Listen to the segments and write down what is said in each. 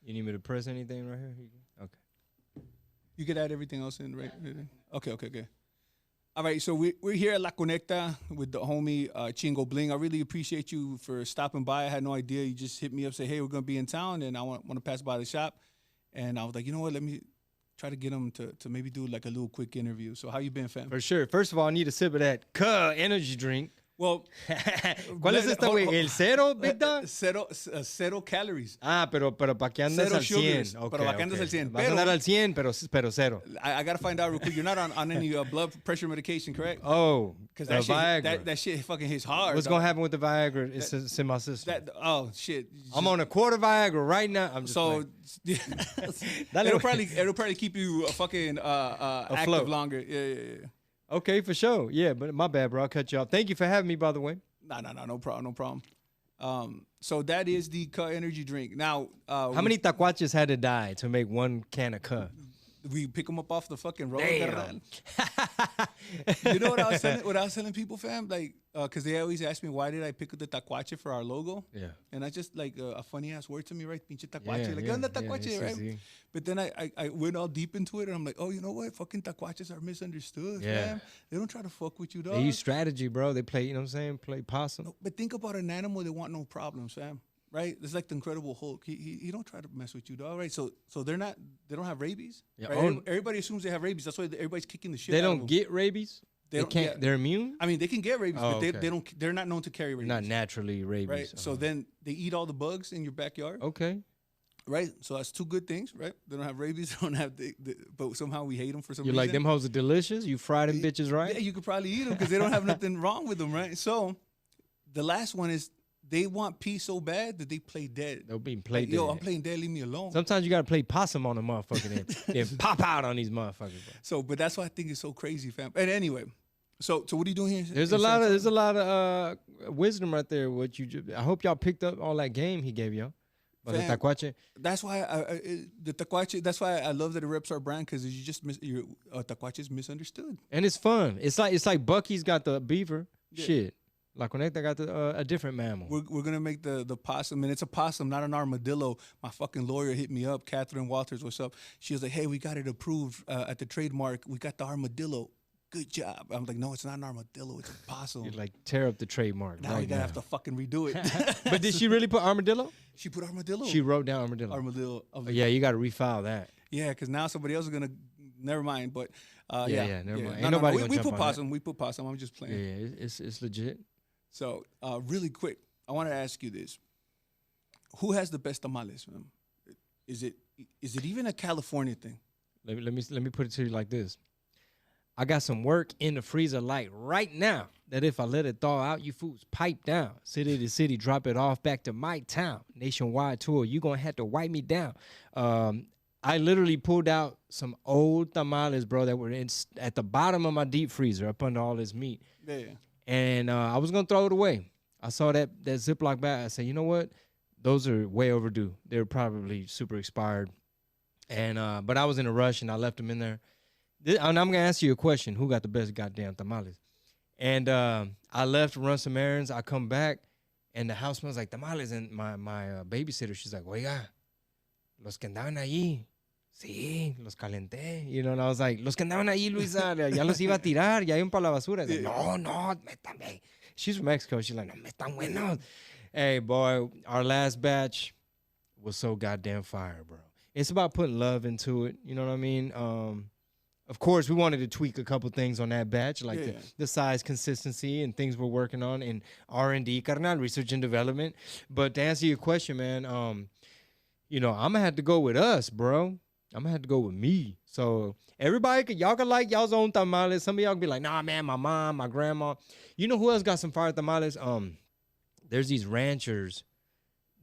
You need me to press anything right here? Okay. You could add everything else in, right? Okay. All right, so we're here at La Conecta with the homie Chingo Bling. I really appreciate you for stopping by. I had no idea. You just hit me up, say, hey, we're going to be in town, and I want to pass by the shop. And I was like, you know what, let me try to get him to maybe do like a little quick interview. So how you been, fam? For sure. First of all, I need a sip of that energy drink. Well, ¿Cuál es esta, güey? ¿El cero, Big Dog? Cero calories. Ah, pero para que andes Cero al 100. sugars, Okay, pero para que andes al 100. Vas a andar al 100, pero cero. I got to find out real quick. You're not on any blood pressure medication, correct? Oh, because Viagra. That shit fucking hits hard. What's going to happen with the Viagra? It's in my system. Oh, shit. I'm on a quarter Viagra right now. I'm just so it'll probably keep you fucking active longer. Yeah. Okay, for sure. Yeah, but my bad, bro. I'll cut you off. Thank you for having me, by the way. No problem. So that is the energy drink. Now, how many tacuaches had to die to make one can of we pick them up off the fucking road. Damn. You know what I was telling people, fam? Like, because they always ask me, why did I pick up the tacuache for our logo? Yeah. And I just, like, a funny-ass word to me, right? Pinche tacuache. Like, ¿dónde tacuache, right? But then I went all deep into it, and I'm like, oh, you know what? Fucking tacuaches are misunderstood, fam. They don't try to fuck with you, dog. They use strategy, bro. They play, you know what I'm saying? Play possum. No, but think about an animal that want no problems, fam. Right? It's like the Incredible Hulk. He don't try to mess with you, dog. Right? So they don't have rabies. Yeah, right? Everybody assumes they have rabies. That's why everybody's kicking the shit. They out don't of them. get rabies. They can't. Yeah. They're immune. I mean, they can get rabies, but they don't. They're not known to carry rabies. Not naturally rabies. Right. So then they eat all the bugs in your backyard. Okay. Right. So that's two good things. Right. They don't have rabies. They don't have. But somehow we hate them for some You're reason. like, them hoes are delicious. You fry them bitches, right? Yeah, you could probably eat them because they don't have nothing wrong with them, right? So the last one is. They want peace so bad that they play dead. They'll be played dead. Yo, I'm playing dead. Leave me alone. Sometimes you got to play possum on a motherfucker then pop out on these motherfuckers. Bro. So, but that's why I think it's so crazy, fam. And anyway, so what are you doing here? There's a lot of wisdom right there. I hope y'all picked up all that game he gave y'all. But the tacuache. That's why the tacuache. That's why I love that it reps our brand because you just your tacuache is misunderstood. And it's fun. It's like Bucky's got the beaver. Yeah. Shit. La Conecta got a different mammal. We're gonna make the possum, and it's a possum, not an armadillo. My fucking lawyer hit me up, Catherine Walters. What's up? She was like, "Hey, we got it approved at the trademark. We got the armadillo. Good job." I'm like, "No, it's not an armadillo. It's a possum." You like tear up the trademark. Now we gotta have to fucking redo it. But did she really put armadillo? She put armadillo. She wrote down armadillo. Armadillo. Yeah, you got to refile that. Yeah, because now somebody else is gonna. Never mind. But never mind. Ain't nobody. We put possum. We put possum. I'm just playing. Yeah, it's legit. So, really quick, I want to ask you this: who has the best tamales, man? Is it even a California thing? Let me put it to you like this: I got some work in the freezer like right now that if I let it thaw out, you fools pipe down, city to city, drop it off back to my town, nationwide tour. You gonna have to wipe me down. I literally pulled out some old tamales, bro, that were at the bottom of my deep freezer up under all this meat. Yeah. And I was going to throw it away. I saw that Ziploc bag. I said, you know what? Those are way overdue. They're probably super expired. And but I was in a rush, and I left them in there. And I'm going to ask you a question. Who got the best goddamn tamales? And I left to run some errands. I come back, and the house smells like tamales. And my babysitter, she's like, oiga, los que andaban allí. Sí, los calenté, you know, and I was like, los que andaban ahí, Luisa, ya los iba a tirar, ya iban para la basura. Like, no, métame. She's from Mexico. She's like, no, metan buenos. Hey, boy, our last batch was so goddamn fire, bro. It's about putting love into it, you know what I mean? Of course, we wanted to tweak a couple things on that batch, like the size consistency and things we're working on in R&D, carnal, research and development. But to answer your question, man, you know, I'm going to have to go with us, bro. I'm gonna have to go with me. So everybody, y'all can like y'all's own tamales. Some of y'all can be like, nah, man, my mom, my grandma. You know who else got some fire tamales? There's these ranchers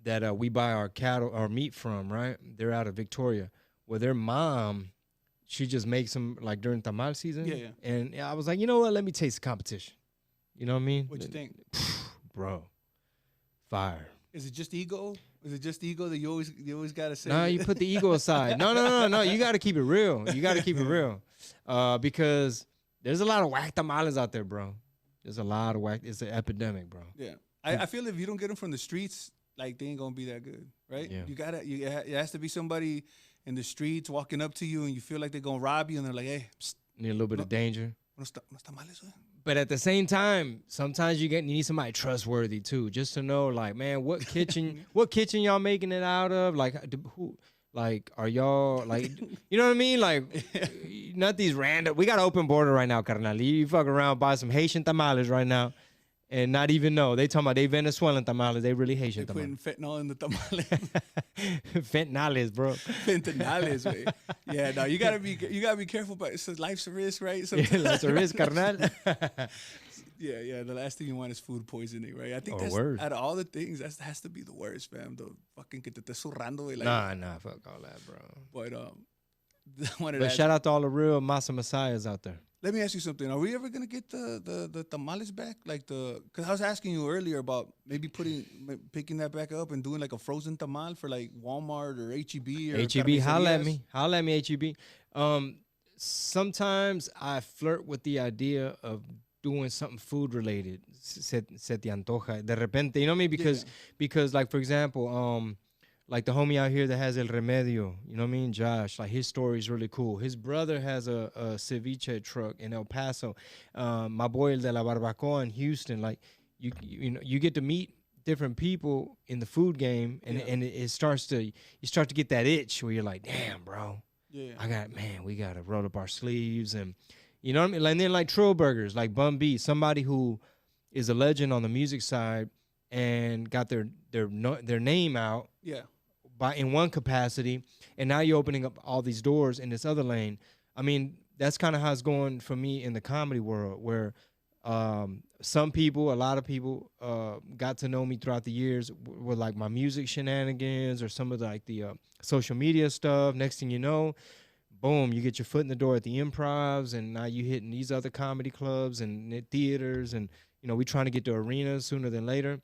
that we buy our meat from, right? They're out of Victoria. Well, their mom, she just makes them like during tamal season. Yeah. And I was like, you know what? Let me taste the competition. You know what I mean? What you think? Bro, fire. Is it just ego? Is it just ego that you always gotta say? No, you put the ego aside. No. You gotta keep it real. You gotta keep it real, because there's a lot of whack tamales out there, bro. There's a lot of whack. It's an epidemic, bro. Yeah, I feel if you don't get them from the streets, like they ain't gonna be that good. right? Yeah. It has to be somebody in the streets walking up to you and you feel like they're gonna rob you and they're like, hey, psst, Need a little bit of danger. unos tamales, güey. But at the same time, sometimes you need somebody trustworthy too, just to know, like, man, what kitchen y'all making it out of? Like, who, like, are y'all like, you know what I mean? Like, not these random. We got an open border right now, carnal. You fuck around, buy some Haitian tamales right now, and not even know. They talking about they Venezuelan tamales. They really Haitian They tamales. putting fentanyl in the tamales. Fentanales, bro. Fentanales, güey. Yeah, no, you gotta be careful, but it's life's a risk, right? Yeah, that's a risk, carnal. Yeah. The last thing you want is food poisoning, right? I think Or that's worse. out of all the things, that has to be the worst, fam. The fucking que te estés zurrando, güey. Like, Nah, fuck all that, bro. But wanted to But ask shout out to all the real masa messiahs out there. let me ask you something. Are we ever gonna get the tamales back? Like because I was asking you earlier about maybe picking that back up and doing like a frozen tamal for like Walmart or HEB or HEB, holla at carnicerias. me. Holla at me, HEB. Sometimes I flirt with the idea of doing something food related. Se te antoja. De repente, you know what I mean? Because like, for example, like the homie out here that has El Remedio, you know what I mean? Josh, like his story is really cool. His brother has a ceviche truck in El Paso. My boy El de la Barbacoa in Houston, like you know, you get to meet different people in the food game, and you start to get that itch where you're like, damn, bro, we gotta roll up our sleeves, and you know what I mean. And then like Trill Burgers, like Bun B, somebody who is a legend on the music side and got their name out. Yeah. In one capacity, and now you're opening up all these doors in this other lane. I mean, that's kind of how it's going for me in the comedy world, where a lot of people got to know me throughout the years with like my music shenanigans or some of the social media stuff. Next thing you know, boom, you get your foot in the door at the Improvs, and now you hitting these other comedy clubs and theaters, and you know, we trying to get to arenas sooner than later.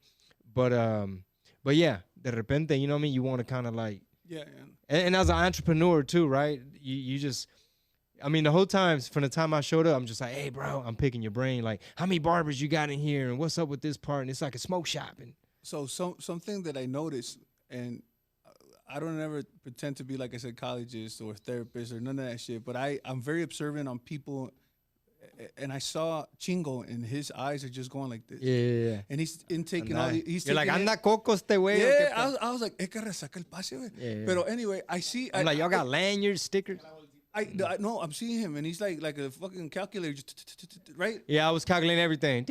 But yeah, de repente, you know what I mean? You want to kind of like... Yeah. And as an entrepreneur too, right? You just... I mean, the whole time, from the time I showed up, I'm just like, hey, bro, I'm picking your brain. Like, how many barbers you got in here? And what's up with this part? And it's like a smoke shop. And So something that I noticed, and I don't ever pretend to be like a psychologist or therapist or none of that shit, but I'm very observant on people, and I saw Chingo, and his eyes are just going like this. Yeah. And he's intaking all the... You're like, anda coco este güey. Yeah, I was like, que resaca el pase, güey. Yeah. Pero anyway, I see... I'm like, y'all got lanyards, stickers? No, I'm seeing him, and he's like a fucking calculator, right? Yeah, I was calculating everything.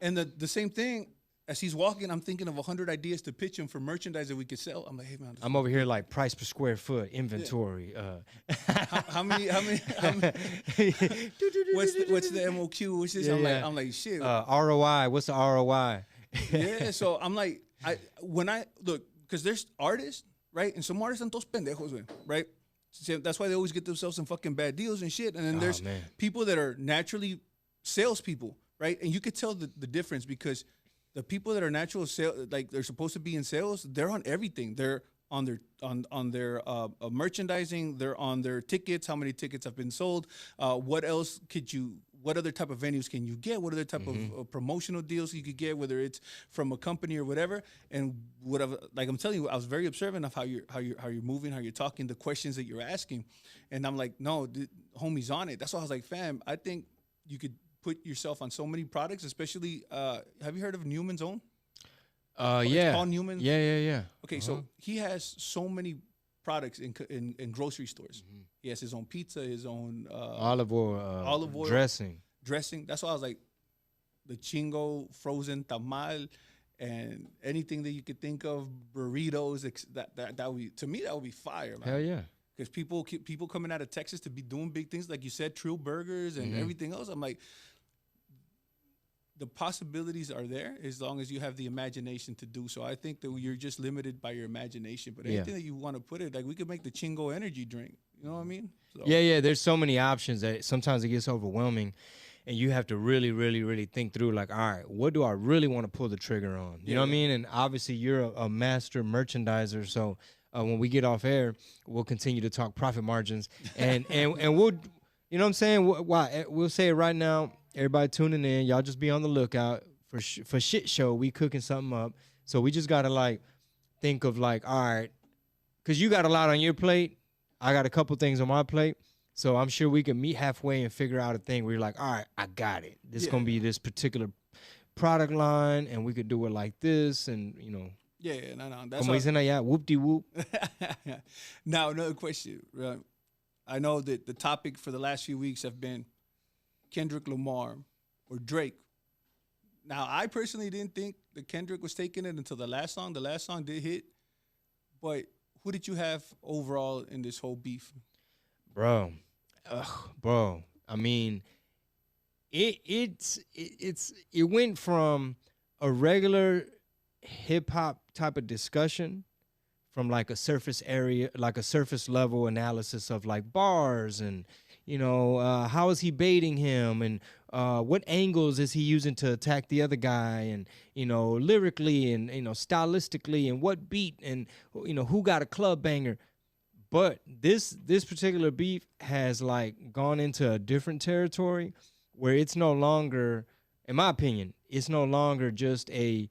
And the same thing, as he's walking, I'm thinking of 100 ideas to pitch him for merchandise that we could sell. I'm like, hey, man. I'm over here like price per square foot, inventory. How many what's the MOQ? What's this? Yeah, I'm like, shit. ROI, what's the ROI? Yeah, so I'm like, when I look, because there's artists, right? And some artists are todos pendejos, güey, right? So that's why they always get themselves in fucking bad deals and shit. And then there's people that are naturally salespeople, right? And you could tell the difference, because the people that are natural sales, like they're supposed to be in sales, they're on everything. They're on their merchandising. They're on their tickets. How many tickets have been sold? What else could you? What other type of venues can you get? What other type of promotional deals you could get, whether it's from a company or whatever? And whatever, like I'm telling you, I was very observant of how you're moving, how you're talking, the questions that you're asking, and I'm like, no, homie's on it. That's why I was like, fam, I think you could put yourself on so many products, especially. Have you heard of Newman's Own? Yeah. Paul Newman. Yeah. Okay, so he has so many products in grocery stores. He has his own pizza, his own olive oil, dressing. That's why I was like, the Chingo frozen tamal and anything that you could think of, burritos. That would be, to me, that would be fire, man. Hell yeah. Because people coming out of Texas to be doing big things, like you said, Trill Burgers and everything else. I'm like, the possibilities are there as long as you have the imagination to do so. I think that you're just limited by your imagination. But anything that you want to put it, like we could make the Chingo energy drink. You know what I mean? So. Yeah. There's so many options that sometimes it gets overwhelming, and you have to really, really, really think through. Like, all right, what do I really want to pull the trigger on? You know what I mean? And obviously, you're a master merchandiser, so. When we get off air, we'll continue to talk profit margins, and we'll, you know what I'm saying? We'll say it right now. Everybody tuning in, y'all just be on the lookout for shit show. We cooking something up, so we just gotta like think of like, all right, because you got a lot on your plate. I got a couple things on my plate. So I'm sure we can meet halfway and figure out a thing where you're like, all right, I got it. This is going to be this particular product line, and we could do it like this, and, you know. Yeah, no. That's Como dicen allá, whoop-de-whoop. Now, another question. I know that the topic for the last few weeks have been Kendrick Lamar or Drake. Now, I personally didn't think that Kendrick was taking it until the last song. The last song did hit. But who did you have overall in this whole beef? Bro, I mean, it went from a regular hip hop type of discussion, from like a surface area, like a surface level analysis of like bars and, you know, how is he baiting him, and what angles is he using to attack the other guy, and, you know, lyrically and, you know, stylistically, and what beat, and, you know, who got a club banger. But this particular beef has like gone into a different territory where it's no longer, in my opinion, it's no longer just a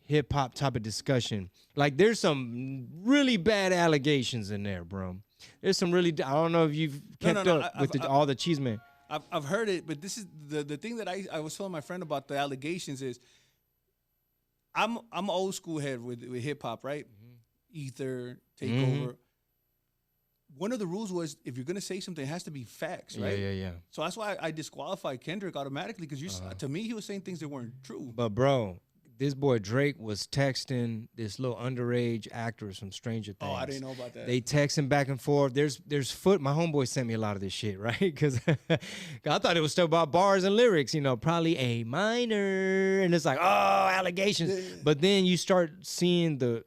hip hop type of discussion. Like, there's some really bad allegations in there, bro. There's some really, I don't know if you've kept up with all the cheese man. I've heard it, but this is the thing that I was telling my friend about the allegations is, I'm old school head with hip hop, right? Mm-hmm. Ether, Takeover. One of the rules was, if you're gonna say something, it has to be facts, right? Yeah. So that's why I disqualified Kendrick automatically, because to me he was saying things that weren't true. But bro, this boy Drake was texting this little underage actress from Stranger Things. Oh, I didn't know about that. They texting back and forth. There's my homeboy sent me a lot of this shit, right? Because I thought it was stuff about bars and lyrics, you know, probably A minor, and it's like, oh, allegations. Yeah. But then you start seeing the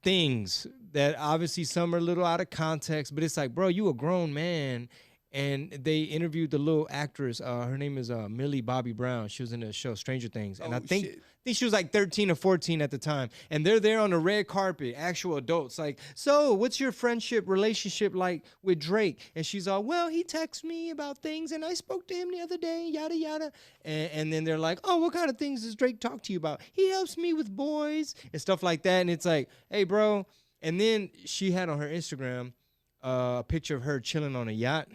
things that obviously some are a little out of context, but it's like, bro, you a grown man. And they interviewed the little actress. Her name is Millie Bobby Brown. She was in the show Stranger Things. And I think she was like 13 or 14 at the time. And they're there on the red carpet, actual adults. Like, so what's your relationship like with Drake? And she's all, well, he texts me about things, and I spoke to him the other day, yada, yada. And then they're like, oh, what kind of things does Drake talk to you about? He helps me with boys and stuff like that. And it's like, hey, bro. And then she had on her Instagram a picture of her chilling on a yacht.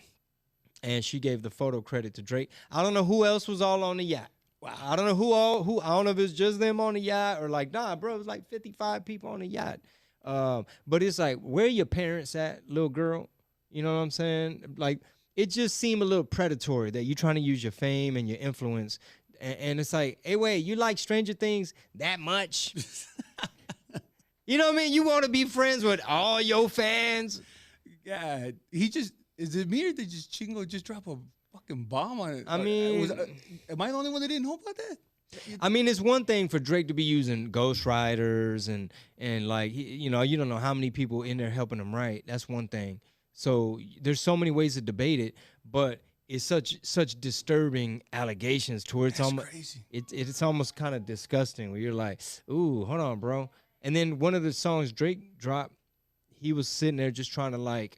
And she gave the photo credit to Drake. I don't know who else was all on the yacht. Wow. I don't know who. I don't know if it's just them on the yacht or like, nah, bro, it was like 55 people on the yacht. But it's like, where your parents at, little girl? You know what I'm saying? Like, it just seemed a little predatory that you're trying to use your fame and your influence. And it's like, hey, wait, you like Stranger Things that much? You know what I mean? You want to be friends with all your fans? Yeah, is it me or did Chingo just drop a fucking bomb on it? I mean, am I the only one that didn't know about that? I mean, it's one thing for Drake to be using ghostwriters and like, you know, you don't know how many people in there helping him write. That's one thing. So there's so many ways to debate it, but it's such disturbing allegations towards almost crazy. It's almost kind of disgusting where you're like, ooh, hold on, bro. And then one of the songs Drake dropped, he was sitting there just trying to like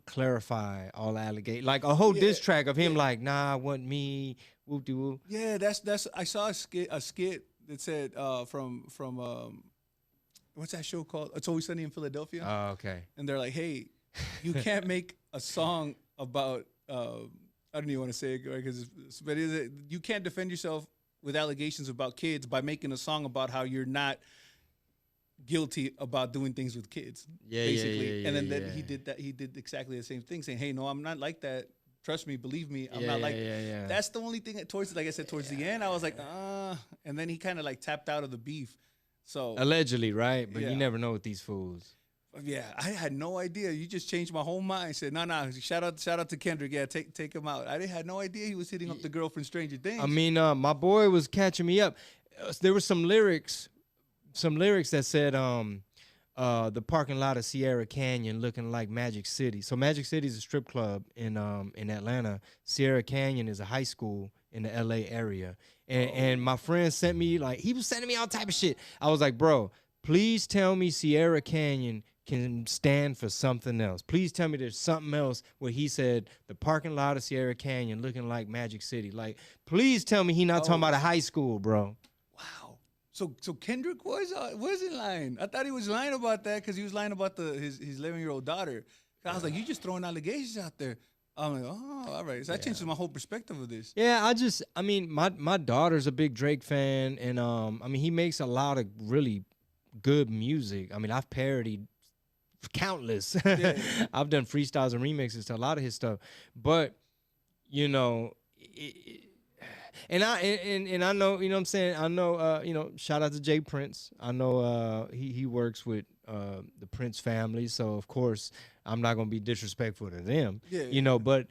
clarify all the allegations, like a whole diss track of him like, nah, it wasn't me, whoop de whoop. Yeah, that's. I saw a skit that said from what's that show called? It's Always Sunny in Philadelphia. Oh, okay. And they're like, hey, you can't make a song about I don't even want to say it because you can't defend yourself with allegations about kids by making a song about how you're not guilty about doing things with kids, basically. And then he did that. He did exactly the same thing, saying, "Hey, no, I'm not like that. Trust me, believe me, I'm not like." That's the only thing that towards the end, I was like, and then he kind of like tapped out of the beef. So allegedly, right? But you never know with these fools. Yeah, I had no idea. You just changed my whole mind. Said, no. Shout out to Kendrick. Yeah, take him out. I had no idea he was hitting up the girl from Stranger Things. I mean, my boy was catching me up. There were some lyrics that said the parking lot of Sierra Canyon looking like Magic City. So Magic City is a strip club in Atlanta. Sierra Canyon is a high school in the LA area. And my friend sent me, like, he was sending me all type of shit. I was like, bro, please tell me Sierra Canyon can stand for something else. Please tell me there's something else where he said the parking lot of Sierra Canyon looking like Magic City. Like, please tell me he not talking about a high school, bro. Wow. So Kendrick was in line. I thought he was lying about that because he was lying about his 11-year-old daughter. I was like, you just throwing allegations out there. I'm like, oh, all right. So that changes my whole perspective of this. Yeah, I mean, my daughter's a big Drake fan, and I mean, he makes a lot of really good music. I mean, I've parodied countless. Yeah. I've done freestyles and remixes to a lot of his stuff, but you know, and I know, you know what I'm saying. I know, you know, shout out to Jay Prince. I know he works with the Prince family, so of course I'm not gonna be disrespectful to them. Yeah, you know, but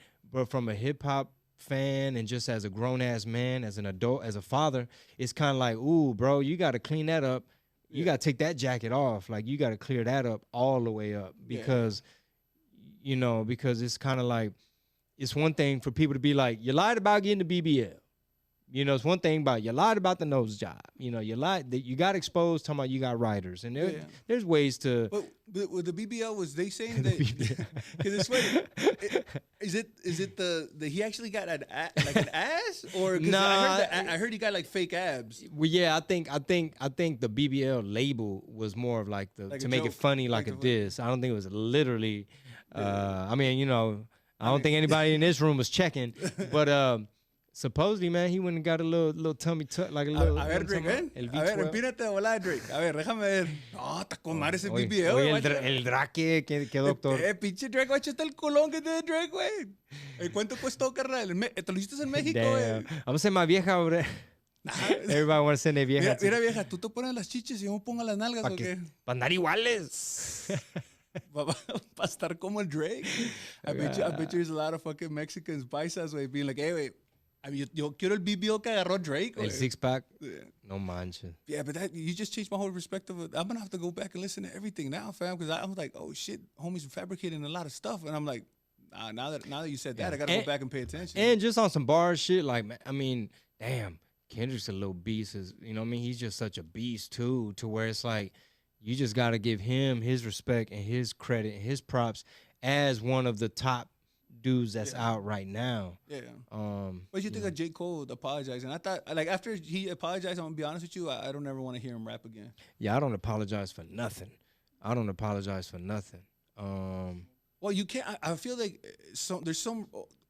from a hip hop fan and just as a grown ass man, as an adult, as a father, it's kind of like, ooh, bro, you got to clean that up. You got to take that jacket off. Like, you got to clear that up all the way up because, you know, because it's kind of like, it's one thing for people to be like, you lied about getting the BBL. You know, it's one thing about you lied about the nose job. You know, you lied that you got exposed talking about you got writers. And there's ways to. But with the BBL, was they saying that? Because it's funny. Is it the he actually got an ass or? Nah, I heard he got like fake abs. Well, yeah, I think the BBL label was more of like to make it funny, like a diss. I don't think it was literally. I mean, you know, I don't think anybody in this room was checking, but. Supposedly, man, he went and got a little tummy tuck, like a little. A ver, Drake, ven. A ver, empínate a volar, Drake. A ver, déjame ver. No, está con madre ese BBL. Oye, el Drake, ¿qué doctor? Pinche Drake, guacho, está el culón que tiene Drake, güey. ¿Cuánto costó, carnal? ¿Te lo hiciste en México, güey? Vamos a ser más vieja, hombre. Everybody wants to ser vieja. Mira, vieja, tú te pones las chiches y yo me pongo las nalgas, ¿o qué? Para andar iguales. Para estar como el Drake. I bet you there's a lot of fucking Mexicans, paisas, güey, being like, hey, güey. I mean, yo quiero el BBL que agarró Drake. El six-pack? Yeah. No manches. Yeah, but you just changed my whole perspective. I'm going to have to go back and listen to everything now, fam, because I was like, oh, shit, homies are fabricating a lot of stuff. And I'm like, now that you said that, I got to go back and pay attention. And just on some bar shit, like, I mean, damn, Kendrick's a little beast. You know what I mean? He's just such a beast, too, to where it's like, you just got to give him his respect and his credit and his props as one of the top dudes that's out right now. Yeah. What you think of J. Cole apologizing? I thought, like, after he apologized, I'm gonna be honest with you, I don't ever want to hear him rap again. Yeah, I don't apologize for nothing. Well, you can't. I feel like there's some,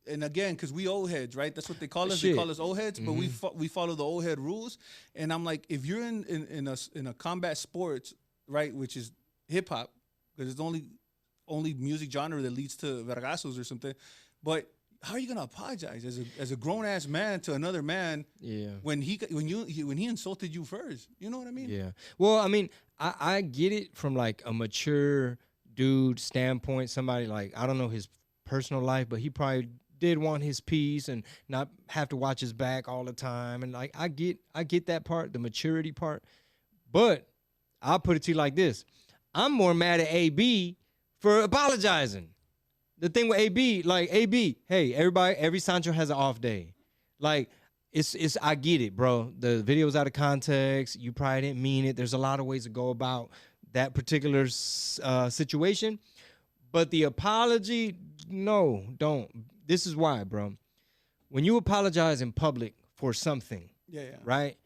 and again, because we old heads, right? That's what they call us. They call us old heads, but we follow the old head rules. And I'm like, if you're in a combat sports, right, which is hip hop, because it's the only music genre that leads to vergazos or something. But how are you gonna apologize as a grown ass man to another man? Yeah. When he insulted you first, you know what I mean? Yeah. Well, I mean, I get it from like a mature dude standpoint. Somebody like, I don't know his personal life, but he probably did want his peace and not have to watch his back all the time. And like, I get that part, the maturity part. But I'll put it to you like this: I'm more mad at AB for apologizing. The thing with AB, like, AB, hey, every Sancho has an off day. Like, it's I get it, bro. The video's out of context. You probably didn't mean it. There's a lot of ways to go about that particular situation. But the apology, no, don't. This is why, bro. When you apologize in public for something, right?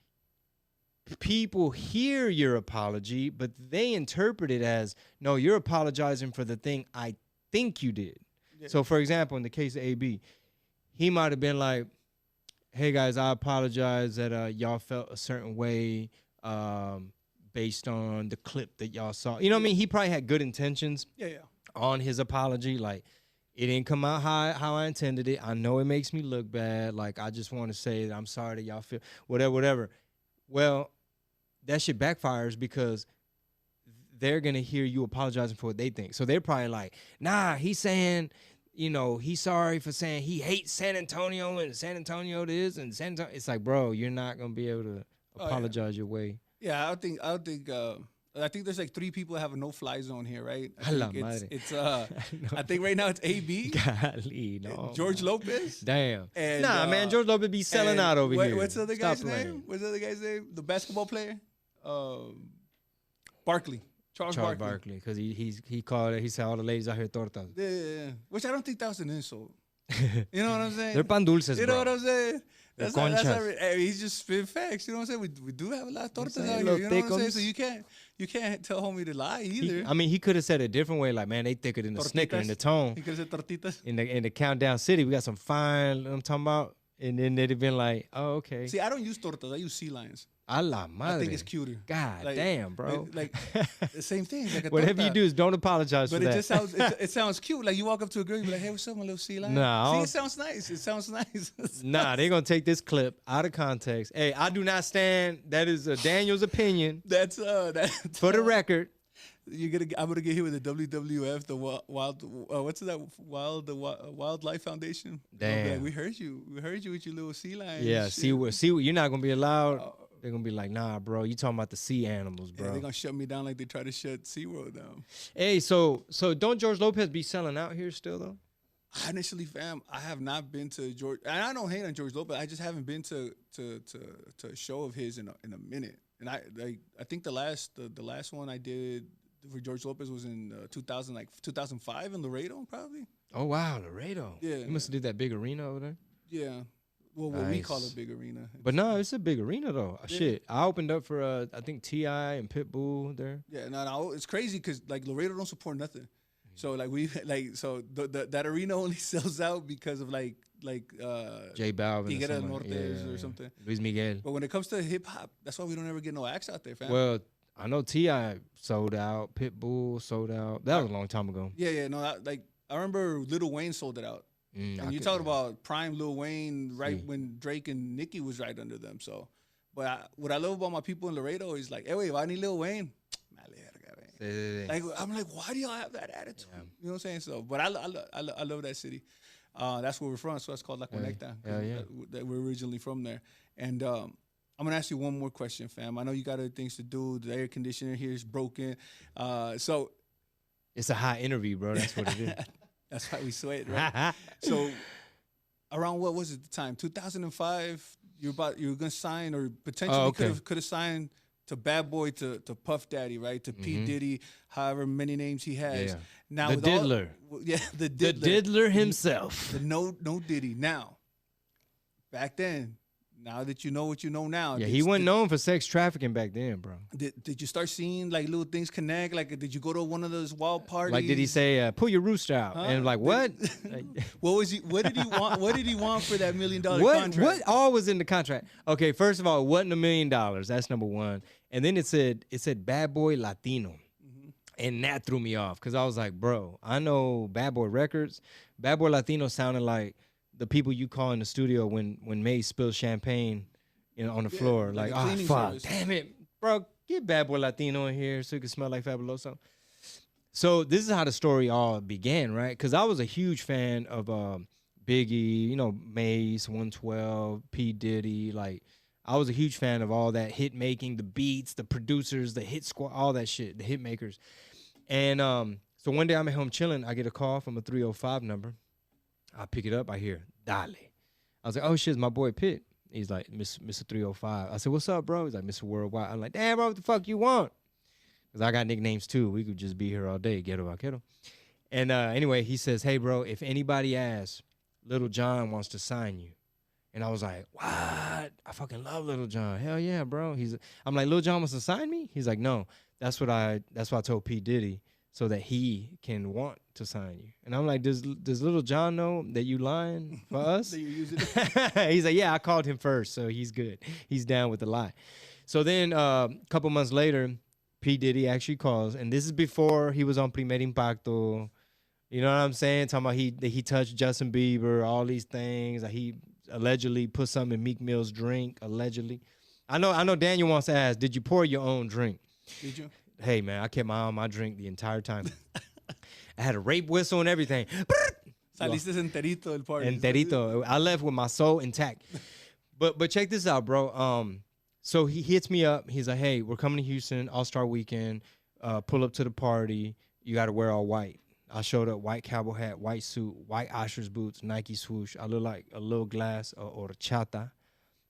People hear your apology, but they interpret it as, no, you're apologizing for the thing I think you did. Yeah. So, for example, in the case of AB, he might have been like, hey, guys, I apologize that y'all felt a certain way based on the clip that y'all saw. You know what I mean? He probably had good intentions on his apology. Like, it didn't come out how I intended it. I know it makes me look bad. Like, I just want to say that I'm sorry that y'all feel whatever. Well, that shit backfires because they're going to hear you apologizing for what they think. So they're probably like, nah, he's saying, you know, he's sorry for saying he hates San Antonio and San Antonio this and San Antonio. It's like, bro, you're not going to be able to apologize your way. Yeah, I think there's like 3 people that have a no-fly zone here, right? I think right now it's AB, Golly, no, George Lopez. Damn. And, man, George Lopez be selling out over here. What's the other guy's name? The basketball player? Barkley. Charles Barkley. Because he said all the ladies out here tortas. Yeah. Which I don't think that was an insult. You know what I'm saying? They're pan dulces, You know what I'm saying? Hey, he's just spit facts. You know what I'm saying? We do have a lot of tortas out here. You know what I'm saying? So you can't tell homie to lie either. He could have said it a different way, like, man, they thicker than the Snicker in the tone. He could have said tortitas. In the Countdown City, we got some fine, you know what I'm talking about? And then they'd have been like, oh, okay. See, I don't use tortas. I use sea lions. A la madre. I think it's cuter. God damn, bro. Like the same thing. Like whatever you do is don't apologize for that. But it just it sounds cute. Like you walk up to a girl, you be like, hey, what's up, my little sea lion? No. See, it sounds nice. It sounds nice. Nah, they're going to take this clip out of context. Hey, I do not stand. That is Daniel's opinion. That's for the record. I'm gonna get here with the WWF, the Wildlife Foundation. Damn, like, we heard you with your little sea lion. Yeah, see, you're not gonna be allowed. They're gonna be like, nah, bro, you talking about the sea animals, bro. Yeah, they're gonna shut me down like they try to shut SeaWorld down. Hey, so don't George Lopez be selling out here still though? Honestly, fam, I have not been to George, and I don't hate on George Lopez. I just haven't been to a show of his in a minute. And I think the last one I did for George Lopez was in 2005 in Laredo, probably. Oh wow, Laredo. Yeah, you must have did that big arena over there. Yeah, well, what we call a big arena. But no, it's a big arena though. Yeah. Shit, I opened up for I think T.I. and Pitbull there. Yeah, no, it's crazy because like Laredo don't support nothing. So like that arena only sells out because of like J Balvin, Tigre Nortes or something. Luis Miguel. But when it comes to hip hop, that's why we don't ever get no acts out there, fam. Well, I know T.I. sold out, Pitbull sold out. That was a long time ago. Yeah, no, I remember Lil Wayne sold it out. And you talked about prime Lil Wayne when Drake and Nicki was right under them. So, but what I love about my people in Laredo is like, hey, wait, I need Lil Wayne. Like I'm like, why do y'all have that attitude? Yeah. You know what I'm saying? So, but I love that city. That's where we're from, so it's called La Conecta. That we're originally from there. And I'm gonna ask you one more question, fam. I know you got other things to do. The air conditioner here is broken, so it's a hot interview, bro. That's what it is. That's why we sweat, right? So, around what was it the time? 2005. You were gonna sign or potentially could have signed to Bad Boy, to Puff Daddy, right? To P. Diddy, however many names he has. Yeah. Now the Diddler. The Diddler. The Diddler himself. The no Diddy. Now, back then, now that you know what you know now. Yeah, he wasn't known for sex trafficking back then, bro. Did you start seeing like little things connect? Like, did you go to one of those wild parties? Like, did he say, pull your rooster out? Huh? And like, what? What did he want? What did he want for that $1 million contract? What all was in the contract? Okay, first of all, it wasn't $1 million. That's number one. And then it said Bad Boy Latino. And that threw me off because I was like, bro, I know Bad Boy Records. Bad Boy Latino sounded like the people you call in the studio when May spills champagne on the floor. Like, oh, fuck, damn it. Bro, get Bad Boy Latino in here so it can smell like Fabuloso. So this is how the story all began, right? Because I was a huge fan of Biggie, Mace, 112, P. Diddy. Like, I was a huge fan of all that hit making, the beats, the producers, the hit squad, all that shit, the hit makers. And so one day I'm at home chilling. I get a call from a 305 number. I pick it up. I hear, Dale. I was like, oh, shit, it's my boy Pitt. He's like, Mr. 305. I said, what's up, bro? He's like, Mr. Worldwide. I'm like, damn, bro, what the fuck you want? Because I got nicknames, too. We could just be here all day, ghetto vaquero. And anyway, he says, hey, bro, if anybody asks, Little John wants to sign you. And I was like, what? I fucking love Little John. Hell yeah, bro. I'm like, Little John wants to sign me? He's like, no. That's why I told P. Diddy, so that he can want to sign you. And I'm like, does Little John know that you lying for us? That you're using it? He's like, yeah, I called him first, so he's good. He's down with the lie. So then a couple months later, P. Diddy actually calls, and this is before he was on Primer Impacto. You know what I'm saying? Talking about he touched Justin Bieber, all these things. He allegedly put something in Meek Mill's drink, allegedly. I know Daniel wants to ask, did you pour your own drink? Did you? Hey, man, I kept my eye on my drink the entire time. I had a rape whistle and everything. Saliste enterito del party. Enterito. I left with my soul intact. But check this out, bro. So he hits me up. He's like, hey, we're coming to Houston, All-Star Weekend. Pull up to the party. You got to wear all white. I showed up, white cowboy hat, white suit, white Oshers boots, Nike swoosh. I look like a little glass of horchata.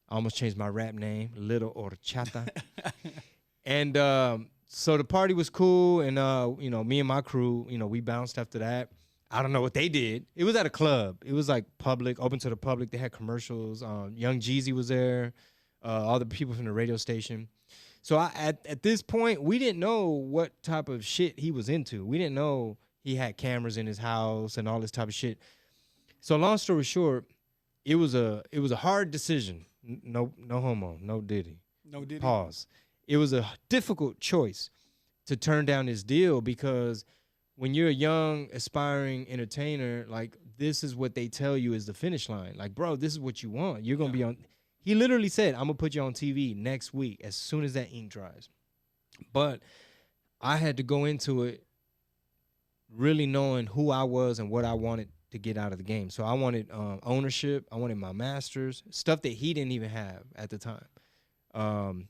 I almost changed my rap name, Little Horchata. And so the party was cool, and me and my crew, we bounced after that. I don't know what they did. It was at a club. It was like public, open to the public. They had commercials. Young Jeezy was there. All the people from the radio station. So at this point, we didn't know what type of shit he was into. We didn't know he had cameras in his house and all this type of shit. So long story short, it was a hard decision. No homo, no Diddy. No Diddy. Pause. It was a difficult choice to turn down this deal because when you're a young, aspiring entertainer, like this is what they tell you is the finish line. Like, bro, this is what you want. You're gonna be on. He literally said, "I'm gonna put you on TV next week as soon as that ink dries." But I had to go into it really knowing who I was and what I wanted to get out of the game. So I wanted ownership. I wanted my masters, stuff that he didn't even have at the time.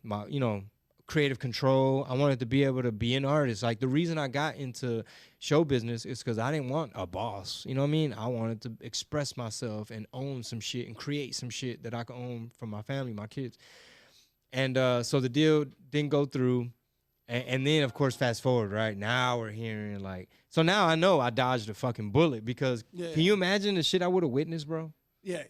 My, creative control. I wanted to be able to be an artist. Like the reason I got into show business is because I didn't want a boss. You know what I mean? I wanted to express myself and own some shit and create some shit that I could own for my family, my kids. And so the deal didn't go through. And then, of course, fast forward, right? Now we're hearing like, so now I know I dodged a fucking bullet because can you imagine the shit I would have witnessed, bro? Yeah.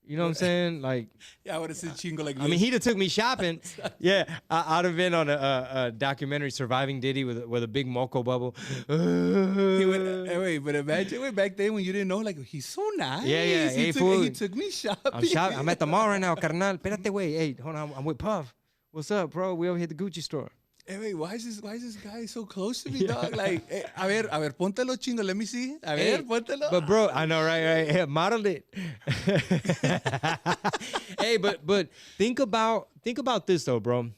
You know what I'm saying? Like, yeah, I would have said Chingo like this. I mean, he'd have took me shopping. Yeah, I'd have been on a documentary, Surviving Diddy, with a big moco bubble. Wait, but imagine back then when you didn't know, like, he's so nice. Yeah. He took me shopping. I'm at the mall right now, carnal. Espérate, wait. Hey, hold on. I'm with Puff. What's up, bro? We over here at the Gucci store. Hey, wait, why is this guy so close to me, dog? Like, hey, a ver, póntelo, Chingo. Let me see. A ver, póntelo. But bro, I know, right? Hey, model it. Hey, but think about this though, bro.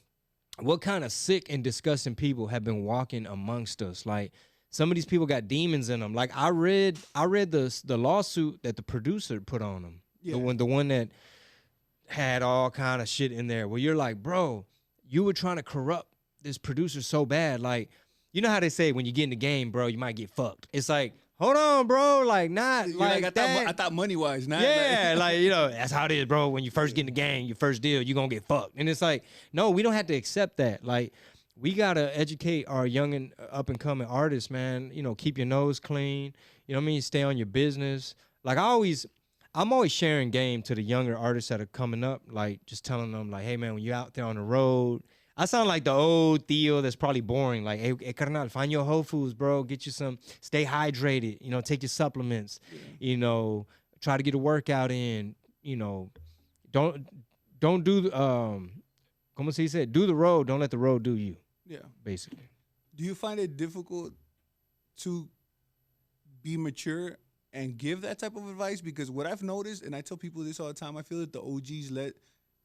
What kind of sick and disgusting people have been walking amongst us? Like some of these people got demons in them. Like I read the lawsuit that the producer put on them. Yeah. The one that had all kind of shit in there. Where you're like, bro, you were trying to corrupt this producer so bad. Like, you know how they say when you get in the game, bro, you might get fucked. It's like, hold on, bro, like not you're like I thought money wise, not yeah, like that's how it is, bro. When you first get in the game, your first deal, you're gonna get fucked. And it's like, no, we don't have to accept that. Like, we gotta educate our young and up and coming artists, man. Keep your nose clean. You know what I mean? Stay on your business. Like I'm always sharing game to the younger artists that are coming up, like just telling them, like, hey man, when you're out there on the road. I sound like the old Theo that's probably boring. Like, hey, carnal, find your Whole Foods, bro. Get you some, stay hydrated, take your supplements, try to get a workout in, don't do, como se dice, do the road, don't let the road do you. Yeah. Basically. Do you find it difficult to be mature and give that type of advice? Because what I've noticed, and I tell people this all the time, I feel that the OGs let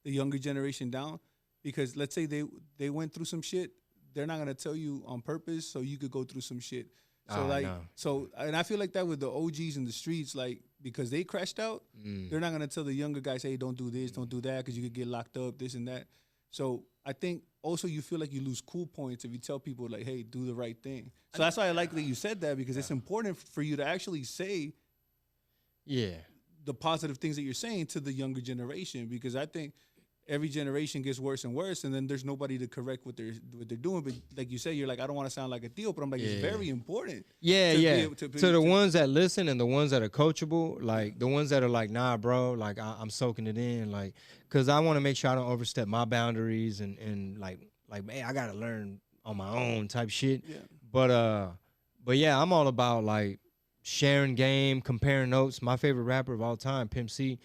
the younger generation down. Because let's say they went through some shit, they're not gonna tell you on purpose, so you could go through some shit. So no. And I feel like that with the OGs in the streets, like because they crashed out, they're not gonna tell the younger guys, hey, don't do this, don't do that, because you could get locked up, this and that. So I think also you feel like you lose cool points if you tell people like, hey, do the right thing. So that's why I like that you said that, because it's important for you to actually say, the positive things that you're saying to the younger generation, because I think every generation gets worse and worse, and then there's nobody to correct what they're doing. But like you say, you're like, I don't want to sound like a deal, but I'm like, it's very important. So the ones that listen and the ones that are coachable, like the ones that are like, nah, bro, like I'm soaking it in, like, because I want to make sure I don't overstep my boundaries and like, man, I gotta learn on my own type shit. Yeah. But yeah, I'm all about like sharing game, comparing notes. My favorite rapper of all time, Pimp C.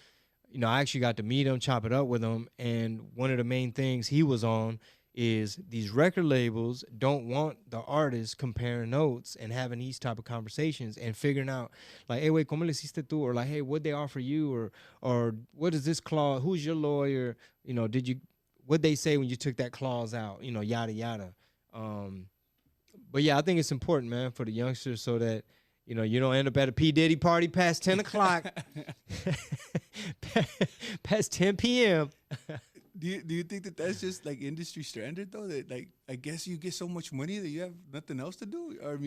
I actually got to meet him, chop it up with him, and one of the main things he was on is these record labels don't want the artists comparing notes and having these type of conversations and figuring out, like, hey, wait, ¿cómo le hiciste tú? Or like, hey, what'd they offer you? Or what is this clause? Who's your lawyer? What'd they say when you took that clause out? Yada, yada. But yeah, I think it's important, man, for the youngsters so that, you don't end up at a P. Diddy party past 10 o'clock, past 10 p.m. Do you think that that's just like industry standard though? That like I guess you get so much money that you have nothing else to do. I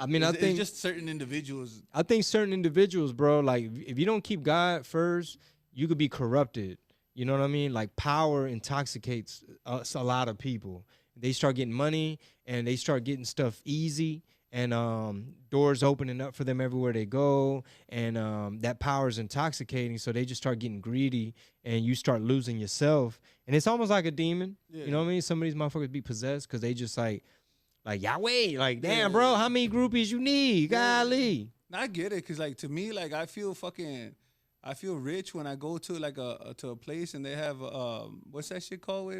think it's just certain individuals. I think certain individuals, bro. Like if you don't keep God first, you could be corrupted. You know what I mean? Like power intoxicates a lot of people. They start getting money and they start getting stuff easy. and doors opening up for them everywhere they go, and that power is intoxicating, so they just start getting greedy, and you start losing yourself, and it's almost like a demon. Yeah. You know what I mean? Some of these motherfuckers be possessed because they just like Yahweh, like damn, Yeah. bro, how many groupies you need? Yeah. Golly. I get it, cause like to me, like I feel rich when I go to like a place and they have what's that shit called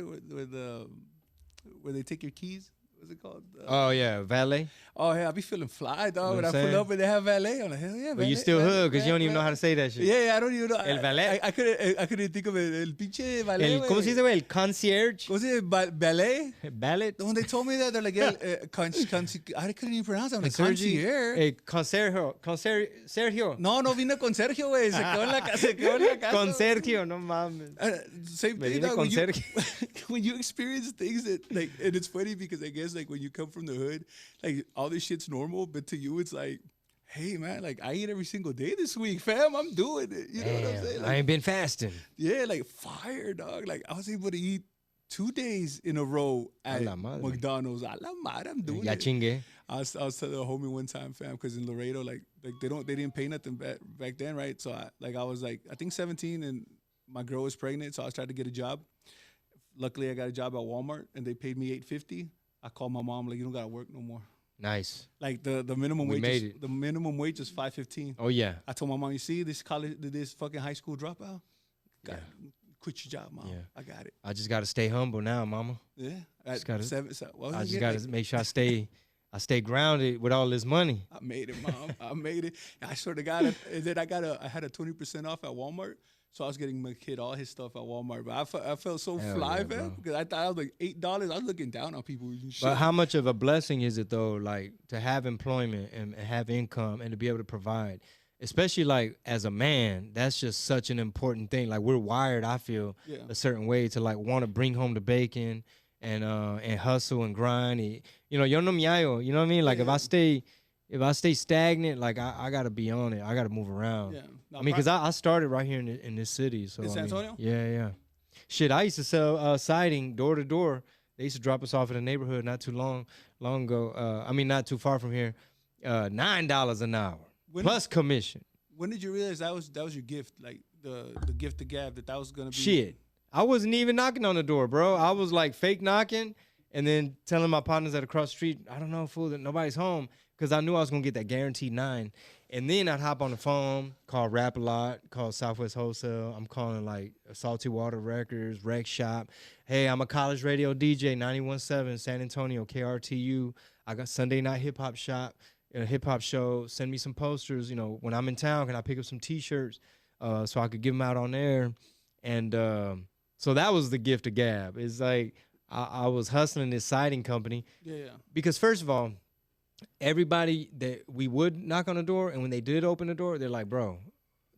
where they take your keys? What's it called? Oh yeah, valet. Oh yeah, I be feeling fly, dog. You know When what I I'm pull saying? up and they have valet, I'm like, hell yeah, But valet, you still valet, hood because you don't even know valet. how to say that shit. Yeah, I don't even know. El valet. I couldn't think of it. El pinche valet. ¿Cómo se dice, güey? El concierge. ¿Cómo se dice? Valet? Valet. When they told me that, they're like, I couldn't even pronounce it. I'm like, concierge. Sergio. No vino con Sergio, güey. Se quedó en la casa. Con Sergio, no mames. Same Me thing, vine dog. con When Sergio. when you experience things that, like, and it's funny because I guess, like, when you come from the hood, like, all this shit's normal, but to you, it's like, hey, man, like, I eat every single day this week, fam. I'm doing it. You know what I'm saying? Like, I ain't been fasting. yeah, like, fire, dog. Like, I was able to eat 2 days in a row at la madre. McDonald's. A la madre, I'm doing Ya it. chingue. I was telling a homie one time, fam, because in Laredo, like they didn't pay nothing back then, right? So I was like, I think 17, and my girl was pregnant, so I was trying to get a job. Luckily, I got a job at Walmart, and they paid me $8.50. I called my mom, like, you don't gotta work no more. Nice. Like the minimum We wage, made it. the minimum wage is $5.15. Oh yeah. I told my mom, you see this fucking high school dropout, quit your job, mom. Yeah. I got it. I just gotta stay humble now, mama. Yeah, Just at gotta- 7. I just gotta make sure I stay grounded with all this money. I made it, mom. I made it. I swear to God. And then I had a 20% off at Walmart. So I was getting my kid all his stuff at Walmart. But I felt so Hell fly, yeah, man. bro. Because I thought I was like $8. I was looking down on people and shit. But how much of a blessing is it though, like to have employment and have income and to be able to provide, especially like as a man? That's just such an important thing. Like we're wired, I feel, Yeah. a certain way to like want to bring home the bacon and hustle and grind. You know, yo no me hallo, you know what I mean? Like Yeah. if I stay stagnant, like I gotta be on it. I gotta move around. Yeah. No, I mean, because I started right here in this city. So In San I mean, Antonio? Yeah. Shit, I used to sell siding door to door. They used to drop us off in the neighborhood not too long ago. I mean, not too far from here. $9 an hour plus commission. When did you realize that was your gift? Like the gift to gab that was gonna be Shit, I wasn't even knocking on the door, bro. I was like fake knocking and then telling my partners at across the street, I don't know, fool, that nobody's home, because I knew I was gonna get that guaranteed 9. And then I'd hop on the phone, call Rap a Lot, call Southwest Wholesale. I'm calling like Salty Water Records, Rec Shop. Hey, I'm a college radio DJ, 91.7 San Antonio, KRTU. I got Sunday night hip hop shop, hip hop show. Send me some posters. You know, when I'm in town, can I pick up some T-shirts so I could give them out on air? And so that was the gift of gab. It's like I was hustling this siding company. Yeah. Because first of all, everybody that we would knock on the door, and when they did open the door, they're like, bro,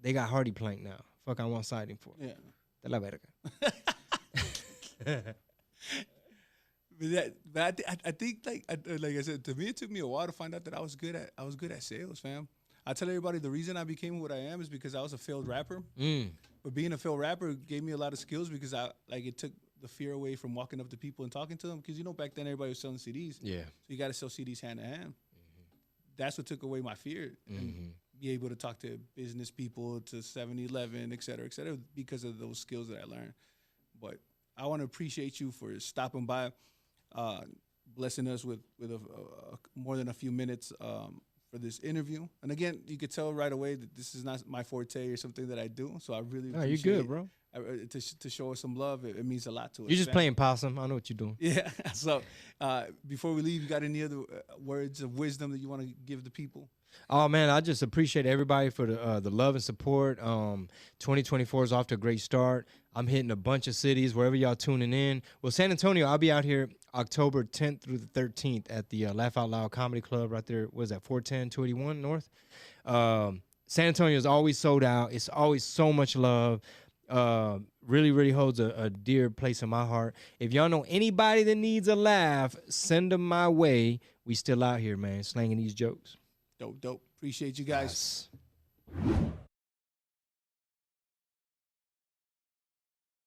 they got hardy plank now. Fuck, I want siding for. Yeah. De la verga. But I think like I said, to me it took me a while to find out that I was good at sales, fam. I tell everybody the reason I became what I am is because I was a failed rapper. But being a failed rapper gave me a lot of skills because it took the fear away from walking up to people and talking to them, because back then everybody was selling CDs. Yeah. So you got to sell CDs hand to hand. That's what took away my fear, and be able to talk to business people, to 7-Eleven, et cetera, because of those skills that I learned. But I want to appreciate you for stopping by, blessing us with more than a few minutes for this interview. And again, you could tell right away that this is not my forte or something that I do. So I really No, appreciate you're good, it. bro. To show us some love, it means a lot to us. You're just fam. playing possum. I know what you're doing. Yeah. So before we leave, you got any other words of wisdom that you want to give the people? Oh man, I just appreciate everybody for the love and support. 2024 is off to a great start. I'm hitting a bunch of cities wherever y'all tuning in. Well, San Antonio, I'll be out here October 10th through the 13th at the Laugh Out Loud Comedy Club right there. What is that, 410 281 North? San Antonio is always sold out. It's always so much love. Really holds a dear place in my heart. If y'all know anybody that needs a laugh, send them my way. We still out here, man, slanging these jokes. Dope. Appreciate you guys. Yes.